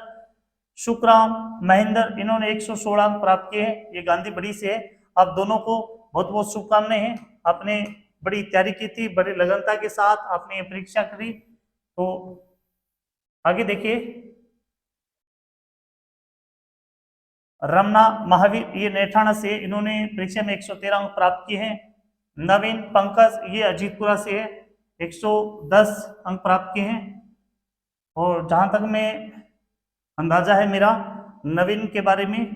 शुक्राम महेंद्र, इन्होंने 116 अंक प्राप्त किए हैं, ये गांधी बड़ी से है। आप दोनों को बहुत बहुत शुभकामनाएं हैं। आपने बड़ी तैयारी की थी, बड़ी लगनता के साथ आपने ये परीक्षा करी। तो आगे देखिए, रमना महावीर, ये नेठाना से, इन्होंने परीक्षा में 113 अंक प्राप्त किए हैं। नवीन पंकज, ये अजीतपुरा से है, 110 अंक प्राप्त किए हैं। और जहां तक मैं अंदाजा है मेरा नवीन के बारे में,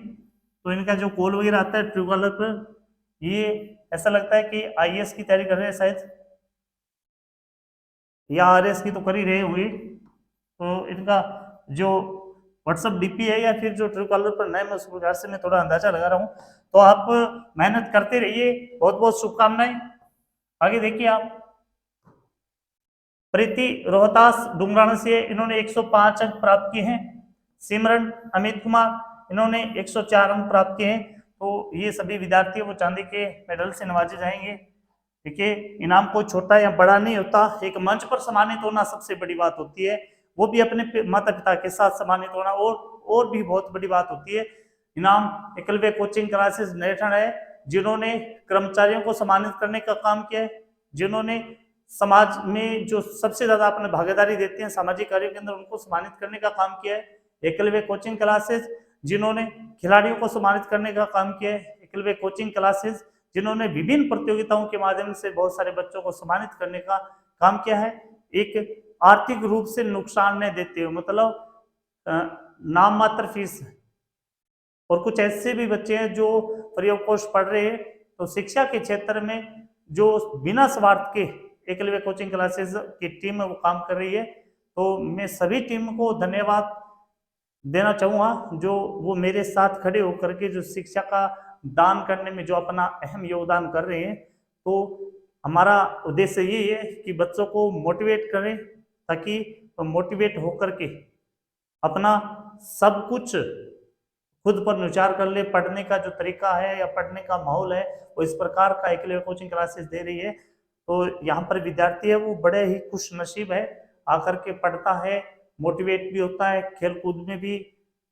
तो इनका जो कॉल वगैरह आता है ट्रू कॉलर पर, ये ऐसा लगता है कि आईएएस की तैयारी कर रहे हैं शायद, या आरएस की तो कर ही रहे हुए। तो इनका जो व्हाट्सअप डीपी है या फिर जो ट्रू कॉलर पर नाम है, उस प्रकार से मैं थोड़ा अंदाजा लगा रहा हूँ। तो आप मेहनत करते रहिए, बहुत बहुत शुभकामनाएं। आगे देखिए आप, प्रीति रोहतास डुमराना से, इन्होंने 105 अंक प्राप्त किए हैं। सिमरन अमित कुमार, इन्होंने 104 अंक प्राप्त किए हैं। तो ये सभी विद्यार्थी वो चांदी के मेडल से नवाजे जाएंगे। देखिए, इनाम कोई छोटा या बड़ा नहीं होता, एक मंच पर सम्मानित होना सबसे बड़ी बात होती है, वो भी अपने माता पिता के साथ सम्मानित होना और भी बहुत बड़ी बात होती है। इनाम एकलव्य कोचिंग क्लासेस नेठन है, जिन्होंने कर्मचारियों को सम्मानित करने का काम किया है, जिन्होंने समाज में जो सबसे ज्यादा अपने भागीदारी देते हैं सामाजिक कार्यों के अंदर, उनको सम्मानित करने का काम किया है। एकलव्य कोचिंग क्लासेस, जिन्होंने खिलाड़ियों को सम्मानित करने का काम किया है। एकलव्य कोचिंग क्लासेस, जिन्होंने विभिन्न प्रतियोगिताओं के माध्यम से बहुत सारे बच्चों को सम्मानित करने का काम किया है। एक आर्थिक रूप से नुकसान नहीं देते हुए, मतलब नाम मात्र फीस। और कुछ ऐसे भी बच्चे हैं जो फ्री ऑफ कॉस्ट पढ़ रहे हैं। तो शिक्षा के क्षेत्र में जो बिना स्वार्थ के एकलव्य कोचिंग क्लासेस की टीम है वो काम कर रही है। तो मैं सभी टीम को धन्यवाद देना चाहूँगा, जो वो मेरे साथ खड़े होकर के जो शिक्षा का दान करने में जो अपना अहम योगदान कर रहे हैं। तो हमारा उद्देश्य यही है कि बच्चों को मोटिवेट करें, ताकि मोटिवेट होकर के अपना सब कुछ खुद पर विचार कर ले। पढ़ने का जो तरीका है या पढ़ने का माहौल है वो इस प्रकार का एकलव्य कोचिंग क्लासेस दे रही है। तो यहाँ पर विद्यार्थी है वो बड़े ही खुश नसीब है, आकर के पढ़ता है, मोटिवेट भी होता है, खेल कूद में भी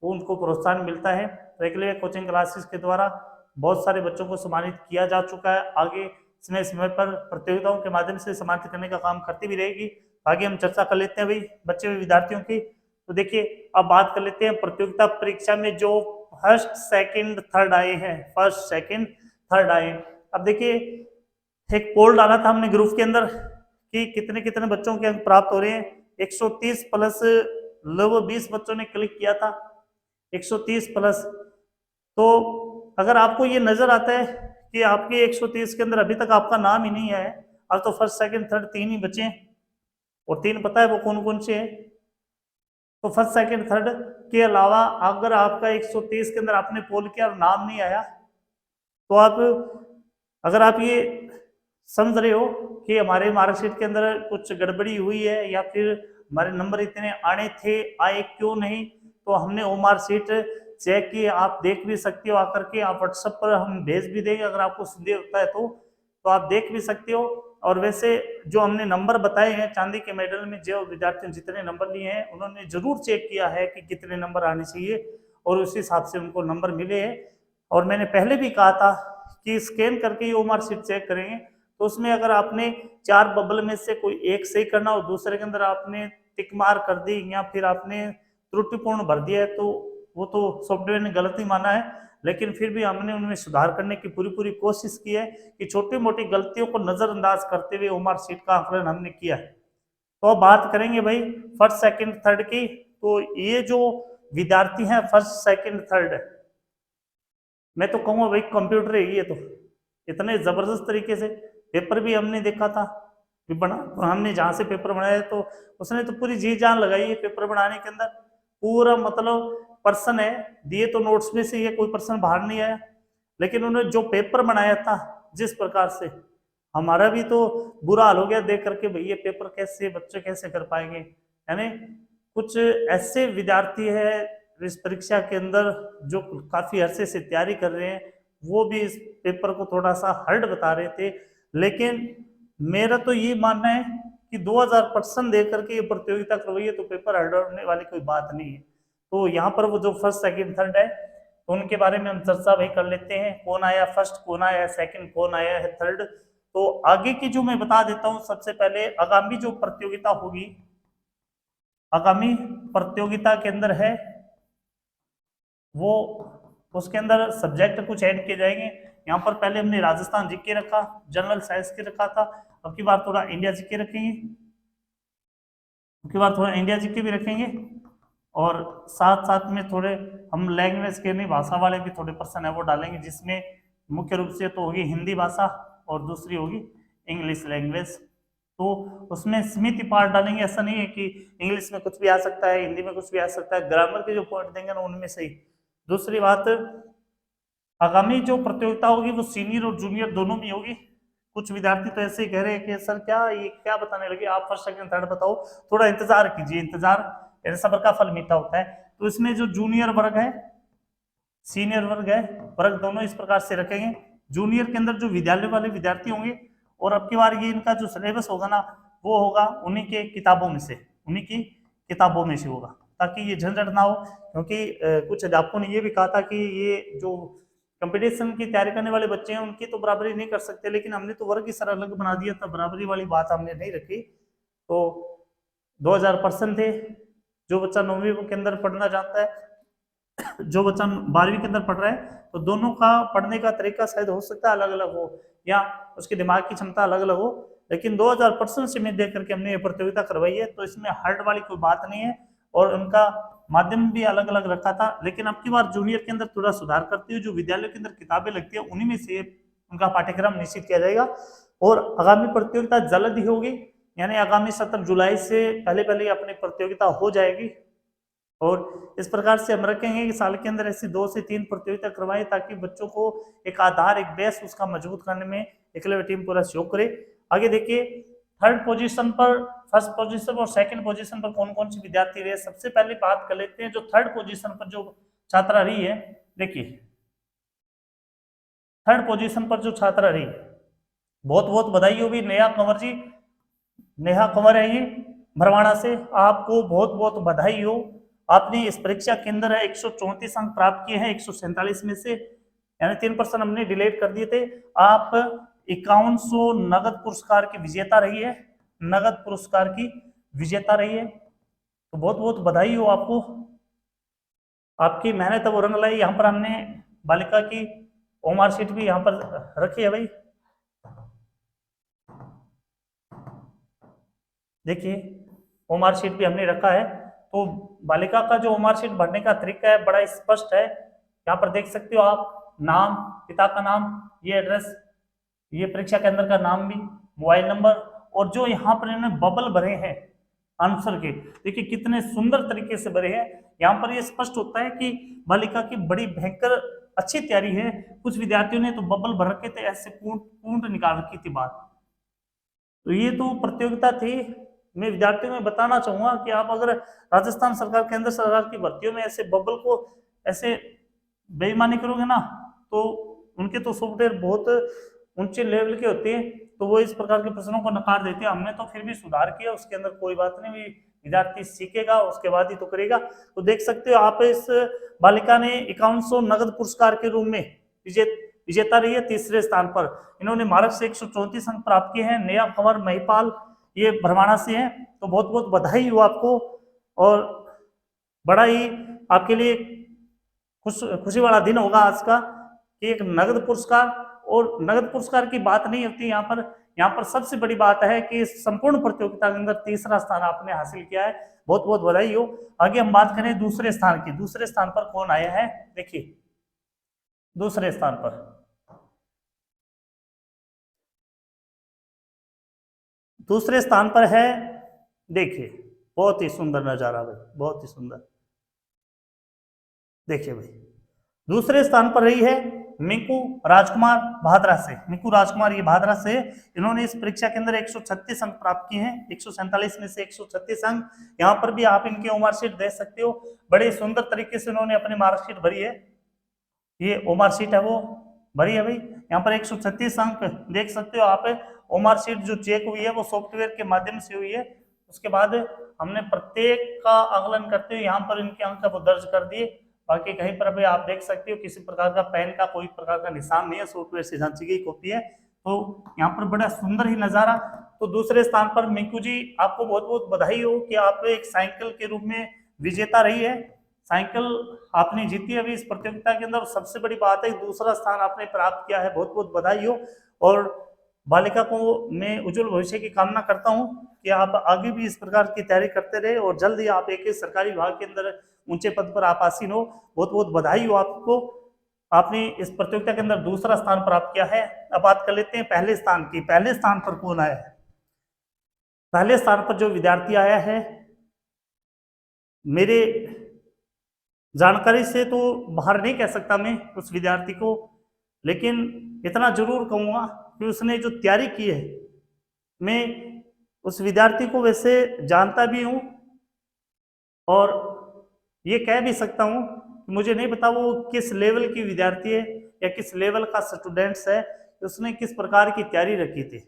उनको प्रोत्साहन मिलता है। तो एकलव्य कोचिंग क्लासेस के द्वारा बहुत सारे बच्चों को सम्मानित किया जा चुका है, आगे समय समय पर प्रतियोगिताओं के माध्यम से सम्मानित करने का काम करती भी रहेगी। आगे हम चर्चा कर लेते हैं भाई बच्चे हुए विद्यार्थियों की। तो देखिए, अब बात कर लेते हैं प्रतियोगिता परीक्षा में जो फर्स्ट सेकंड थर्ड आए हैं, फर्स्ट सेकंड थर्ड आए। अब देखिए, एक पोल डाला था हमने ग्रुप के अंदर कि कितने कितने बच्चों के अंक प्राप्त हो रहे हैं। 130 प्लस लगभग 20 बच्चों ने क्लिक किया था, 130 प्लस। तो अगर आपको ये नजर आता है कि आपके 130 के अंदर अभी तक आपका नाम ही नहीं है, अब तो फर्स्ट सेकंड थर्ड 3 ही बचे हैं, और 3 पता है वो कौन कौन से हैं। तो फर्स्ट सेकंड थर्ड के अलावा अगर आपका 130 के अंदर आपने पोल किया और नाम नहीं आया, तो आप, अगर आप ये समझ रहे हो कि हमारे मार्कशीट के अंदर कुछ गड़बड़ी हुई है या फिर हमारे नंबर इतने आने थे, आए क्यों नहीं, तो हमने वो मार्कशीट चेक की, आप देख भी सकते हो आकर के, आप व्हाट्सएप पर हम भेज भी देंगे अगर आपको संदेह होता है तो आप देख भी सकते हो। और वैसे जो हमने नंबर बताए हैं चांदी के मेडल में, जो विद्यार्थी ने जितने नंबर लिए हैं उन्होंने जरूर चेक किया है कि कितने नंबर आने चाहिए, और उस हिसाब से उनको नंबर मिले हैं। और मैंने पहले भी कहा था कि स्कैन करके ये मार्कशीट चेक करेंगे, तो उसमें अगर आपने 4 बबल में से कोई एक सही करना और दूसरे के अंदर आपने टिक मार कर दी या फिर आपने त्रुटिपूर्ण भर दिया है, तो वो तो सॉफ्टवेयर ने गलत ही माना है। लेकिन फिर भी हमने उनमें सुधार करने की पूरी कोशिश की है कि छोटी मोटी गलतियों को नजरअंदाज करते हुए मार्कशीट का आकलन हमने किया है। तो अब बात करेंगे भाई फर्स्ट सेकंड थर्ड की। तो ये जो विद्यार्थी हैं फर्स्ट सेकंड थर्ड, मैं तो कहूँगा भाई कंप्यूटर है ये, तो इतने जबरदस्त तरीके से पेपर भी हमने देखा था बना, हमने जहाँ से पेपर बनाया तो उसने तो पूरी जी जान लगाई है पेपर बनाने के अंदर, पूरा मतलब पर्सन है दिए तो नोट्स में से ये कोई पर्सन बाहर नहीं आया, लेकिन उन्होंने जो पेपर बनाया था जिस प्रकार से, हमारा भी तो बुरा हाल हो गया देख करके, भैया पेपर कैसे बच्चे कैसे कर पाएंगे। यानी कुछ ऐसे विद्यार्थी है इस परीक्षा के अंदर जो काफी अरसे से तैयारी कर रहे हैं, वो भी इस पेपर को थोड़ा सा हार्ड बता रहे थे। लेकिन मेरा तो ये मानना है कि 2000% दे करके ये प्रतियोगिता करवाई है, तो पेपर हार्ड होने वाली कोई बात नहीं है। तो यहाँ पर वो जो फर्स्ट सेकंड थर्ड है, तो उनके बारे में हम चर्चा भाई कर लेते हैं, कौन आया फर्स्ट, कौन आया सेकंड, कौन आया है थर्ड। तो आगे की जो मैं बता देता हूँ, सबसे पहले आगामी जो प्रतियोगिता होगी, आगामी प्रतियोगिता के अंदर है वो, उसके अंदर सब्जेक्ट कुछ ऐड किए जाएंगे। यहाँ पर पहले हमने राजस्थान जीके रखा, जनरल साइंस के रखा था, अब की बार थोड़ा इंडिया जीके रखेंगे, अब की बार थोड़ा इंडिया जीके भी रखेंगे, और साथ साथ में थोड़े हम लैंग्वेज के नहीं, भाषा वाले भी थोड़े पर्सन है वो डालेंगे, जिसमें मुख्य रूप से तो होगी हिंदी भाषा और दूसरी होगी इंग्लिश लैंग्वेज। तो उसमें स्मृति पार्ट डालेंगे, ऐसा नहीं है कि इंग्लिश में कुछ भी आ सकता है, हिंदी में कुछ भी आ सकता है, ग्रामर के जो पॉइंट देंगे ना उनमें सही। दूसरी बात, आगामी जो प्रतियोगिता होगी वो सीनियर और जूनियर दोनों में होगी। कुछ विद्यार्थी तो ऐसे ही कह रहे हैं कि सर क्या ये क्या बताने लगे, आप फर्स्ट सेकंड थर्ड बताओ, थोड़ा इंतजार कीजिए, इंतजार सबर का फल मीठा होता है। तो इसमें जो जूनियर वर्ग है, सीनियर वर्ग है, वर्ग दोनों इस प्रकार से रखेंगे। जूनियर के अंदर जो विद्यालय वाले विद्यार्थी होंगे, और अब की बार ये इनका जो सिलेबस होगा ना, वो होगा उन्हीं के किताबों में से, उन्हीं की किताबों में से होगा, ताकि ये झंझट ना हो। क्योंकि कुछ अध्यापकों ने ये भी कहा था कि ये जो कंपटीशन की तैयारी करने वाले बच्चे हैं उनकी तो बराबरी नहीं कर सकते, लेकिन हमने तो वर्ग ही सर अलग बना दिया था, बराबरी वाली बात हमने नहीं रखी। तो 2000% थे। जो बच्चा 9वीं के अंदर पढ़ना चाहता है, जो बच्चा 12वीं के अंदर पढ़ रहा है, तो दोनों का पढ़ने का तरीका शायद हो सकता है अलग अलग हो, या उसके दिमाग की क्षमता अलग अलग हो, लेकिन 2000% से में देख करके हमने ये प्रतियोगिता करवाई है। तो इसमें हार्ड वाली कोई बात नहीं है, और उनका माध्यम भी अलग अलग रखा था। लेकिन अब की बार जूनियर के अंदर थोड़ा सुधार करते हुए जो विद्यालय के अंदर किताबें लगती है उन्हीं में से उनका पाठ्यक्रम निश्चित किया जाएगा। और आगामी प्रतियोगिता जल्द ही होगी, यानी आगामी 17 जुलाई से पहले पहले अपनी प्रतियोगिता हो जाएगी। और इस प्रकार से हम रखेंगे कि साल के अंदर ऐसी 2 से 3 प्रतियोगिता करवाएं, ताकि बच्चों को एक आधार, एक बेस उसका मजबूत करने में एकलव्य टीम पूरा सहयोग करे। आगे देखिए, थर्ड पोजीशन पर, फर्स्ट पोजीशन और सेकंड पोजीशन पर कौन कौन से विद्यार्थी रहे। सबसे पहले बात कर लेते हैं जो थर्ड पोजीशन पर जो छात्रा रही है। देखिए, थर्ड पोजीशन पर जो छात्रा रही, बहुत बहुत बधाई हो भी नेहा कंवर जी, नेहा कंवर है ये भरवाड़ा से, आपको बहुत बहुत बधाई हो। आपने इस परीक्षा के अंदर 134 अंक प्राप्त किए हैं 147 में से, यानी 3% हमने डिलीट कर दिए थे। आप 5100 नगद पुरस्कार की विजेता रही है, नगद पुरस्कार की विजेता रही है, तो बहुत बहुत बधाई हो आपको। आपकी मेहनत अब रंग लाई। यहाँ पर हमने बालिका की ओमार शीट भी यहाँ पर रखी है भाई, देखिए ओमार शीट भी हमने रखा है। तो बालिका का जो ओमार शीट भरने का तरीका है बड़ा स्पष्ट है, यहाँ पर देख सकते हो आप, नाम, पिता का नाम, ये एड्रेस, ये परीक्षा केंद्र का नाम भी, मोबाइल नंबर, और जो यहाँ पर इन्होंने बबल भरे हैं आंसर के, देखिए कितने सुंदर तरीके से भरे हैं। यहाँ पर ये स्पष्ट होता है कि बालिका की बड़ी भयंकर अच्छी तैयारी है। कुछ विद्यार्थियों ने तो बबल भर रखे थे, ऐसे पूर्ण निकाल रखी थी बात। तो ये तो प्रतियोगिता थी। मैं विद्यार्थियों में बताना चाहूंगा कि आप अगर राजस्थान सरकार, केंद्र सरकार की भर्तियों में ऐसे बबल को ऐसे बेईमानी करोगे ना, तो उनके तो सॉफ्टवेयर बहुत ऊंचे लेवल के होते हैं, तो वो इस प्रकार के प्रश्नों को नकार देते हैं। हमने तो फिर भी सुधार किया, उसके अंदर कोई बात नहीं, विद्यार्थी सीखेगा उसके बाद ही तो करेगा। तो देख सकते हो आप, इस बालिका ने 5100 नगद पुरस्कार के रूप में विजेता रही है, तीसरे स्थान पर। इन्होंने मार्क्स से 134 अंक प्राप्त किए हैं। नेहा कंवर महिपाल ये भरवाड़ा से हैं, तो बहुत बहुत बधाई हो आपको। और बड़ा ही आपके लिए खुशी वाला दिन होगा आज का, कि एक नगद पुरस्कार, और नगद पुरस्कार की बात नहीं होती यहाँ पर सबसे बड़ी बात है कि संपूर्ण प्रतियोगिता के अंदर तीसरा स्थान आपने हासिल किया है, बहुत बहुत बधाई हो। आगे हम बात करें दूसरे स्थान की, दूसरे स्थान पर कौन आया है। देखिए, दूसरे स्थान पर है, देखिए बहुत ही सुंदर नजारा भाई, बहुत ही सुंदर। देखिए भाई, दूसरे स्थान पर रही है मिंकू राजकुमार भादरा से, मिंकू राजकुमार ये भादरा से, इन्होंने इस परीक्षा के अंदर 136 अंक प्राप्त किए हैं, 147 में से 136 अंक। यहाँ पर भी आप इनके मार्कशीट देख सकते हो, बड़े सुंदर तरीके से उन्होंने अपनी मार्कशीट भरी है। ये ओ मार्कशीट है वो भरी है भाई। यहाँ पर 136 अंक देख सकते हो आप। ओ मार्कशीट जो चेक हुई है वो सॉफ्टवेयर के माध्यम से हुई है। उसके बाद हमने प्रत्येक का आकलन करते हुए यहाँ पर इनके अंक वो दर्ज कर दिए। बाकी कहीं पर भी आप देख सकते हो किसी प्रकार का पेन का कोई प्रकार का निशान नहीं है, सॉफ्टवेयर से जांची गई कॉपी है। तो यहाँ पर बड़ा सुंदर ही नजारा। तो दूसरे स्थान पर मिंकू जी, आपको बहुत बहुत बधाई हो कि आप एक साइकिल के रूप में विजेता रही है। साइकिल आपने जीती अभी इस प्रतियोगिता के अंदर, सबसे बड़ी बात है दूसरा स्थान आपने प्राप्त किया है, बहुत बहुत बधाई हो। और बालिका को मैं उज्जवल भविष्य की कामना करता हूं कि आप आगे भी इस प्रकार की तैयारी करते रहे और जल्द ही आप एक सरकारी विभाग के अंदर ऊंचे पद पर आप आसीन हो। बहुत बहुत बधाई हो आपको, आपने इस प्रतियोगिता के अंदर दूसरा स्थान प्राप्त किया है। अब बात कर लेते हैं पहले स्थान की। पहले स्थान पर कौन आया है? पहले स्थान पर जो विद्यार्थी आया है, मेरे जानकारी से तो बाहर नहीं कह सकता मैं उस विद्यार्थी को, लेकिन इतना जरूर कहूंगा कि उसने जो तैयारी की है, मैं उस विद्यार्थी को वैसे जानता भी हूं और ये कह भी सकता हूं कि मुझे नहीं पता वो किस लेवल की विद्यार्थी है या किस लेवल का स्टूडेंट्स है, उसने किस प्रकार की तैयारी रखी थी।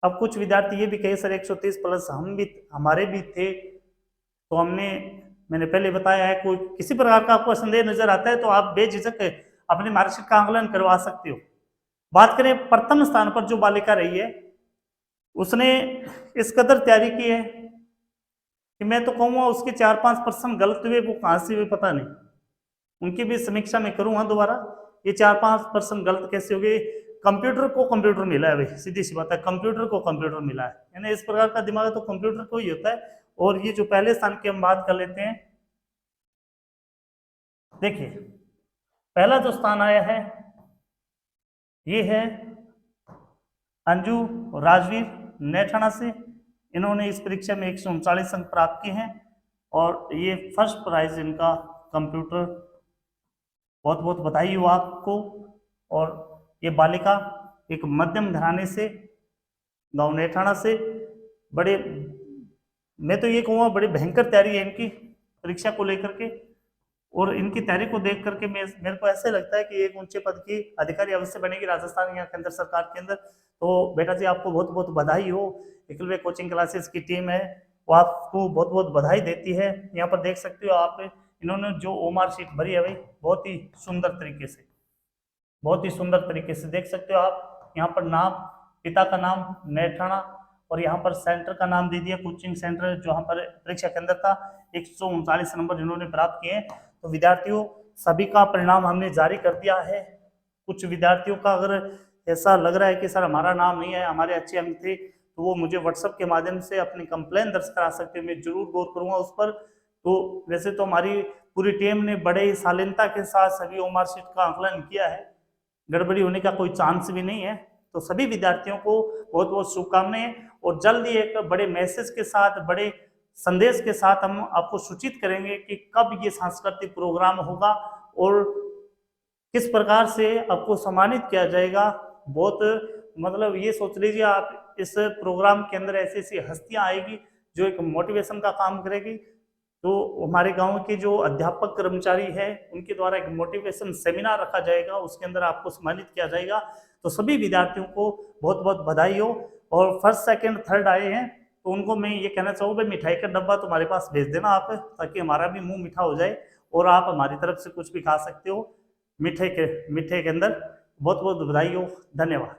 अब कुछ विद्यार्थी ये भी कहे सर 130 प्लस हमारे भी थे, तो मैंने पहले बताया है, कोई किसी प्रकार का आपको संदेह नजर आता है तो आप बेझिझक अपने मार्कशीट का आकलन करवा सकते हो। बात करें प्रथम स्थान पर जो बालिका रही है, उसने इस कदर तैयारी की है कि मैं तो कहूँगा उसके 4-5% गलत हुए, वो कहाँ से हुए पता नहीं। उनकी भी समीक्षा में करूँगा दोबारा, ये 4-5% गलत कैसे हो गए। कंप्यूटर को कंप्यूटर मिला है भाई, सीधी सी बात है, कंप्यूटर को कंप्यूटर मिला है, यानी इस प्रकार का दिमाग तो कंप्यूटर को ही होता है। और ये जो पहले स्थान की हम बात कर लेते हैं, देखिए पहला जो स्थान आया है ये है अंजू राजवीर नेठाना से। इन्होंने इस परीक्षा में 139 अंक प्राप्त किए हैं और ये फर्स्ट प्राइज इनका कंप्यूटर। बहुत बहुत बधाई हो आपको। और ये बालिका एक मध्यम घराने से, गांव नेठाना से, बड़े, मैं तो ये कहूँगा बड़ी भयंकर तैयारी है इनकी परीक्षा को लेकर के। और इनकी तैयारी को देख करके मेरे को ऐसे लगता है कि एक ऊंचे पद की अधिकारी अवश्य बनेगी राजस्थान या केंद्र सरकार के अंदर। तो बेटा जी आपको बहुत बहुत बधाई हो। एकलव्य कोचिंग क्लासेस की टीम है वो आपको बहुत बहुत बधाई देती है। यहाँ पर देख सकते हो आप, इन्होंने जो ओ मार्कशीट भरी है भाई, बहुत ही सुंदर तरीके से, बहुत ही सुंदर तरीके से देख सकते हो आप। यहाँ पर नाम, पिता का नाम नेठाना, और यहाँ पर सेंटर का नाम दे दिया कोचिंग सेंटर जहाँ पर परीक्षा केंद्र था। 139 नंबर इन्होंने प्राप्त किए। तो विद्यार्थियों सभी का परिणाम हमने जारी कर दिया है। कुछ विद्यार्थियों का अगर ऐसा लग रहा है कि सर हमारा नाम नहीं है, हमारे अच्छे अंक थे, तो वो मुझे व्हाट्सएप के माध्यम से अपनी कंप्लेन दर्ज करा सकते हैं, मैं जरूर गौर करूंगा उस पर। तो वैसे तो हमारी पूरी टीम ने बड़े ही शालीनता के साथ सभी ओ मार्कशीट का आकलन किया है, गड़बड़ी होने का कोई चांस भी नहीं है। तो सभी विद्यार्थियों को बहुत बहुत शुभकामनाएं, और जल्द ही एक बड़े मैसेज के साथ, बड़े संदेश के साथ हम आपको सूचित करेंगे कि कब ये सांस्कृतिक प्रोग्राम होगा और किस प्रकार से आपको सम्मानित किया जाएगा। बहुत मतलब ये सोच लीजिए आप, इस प्रोग्राम के अंदर ऐसी ऐसी हस्तियां आएगी जो एक मोटिवेशन का काम करेगी। तो हमारे गांव के जो अध्यापक कर्मचारी हैं उनके द्वारा एक मोटिवेशन सेमिनार रखा जाएगा, उसके अंदर आपको सम्मानित किया जाएगा। तो सभी विद्यार्थियों को बहुत बहुत बधाई हो। और फर्स्ट सेकंड थर्ड आए हैं तो उनको मैं ये कहना चाहूँ भाई, मिठाई का डब्बा तुम्हारे पास भेज देना आप, ताकि हमारा भी मुंह मीठा हो जाए और आप हमारी तरफ से कुछ भी खा सकते हो मीठे के अंदर। बहुत बहुत बधाई हो, धन्यवाद।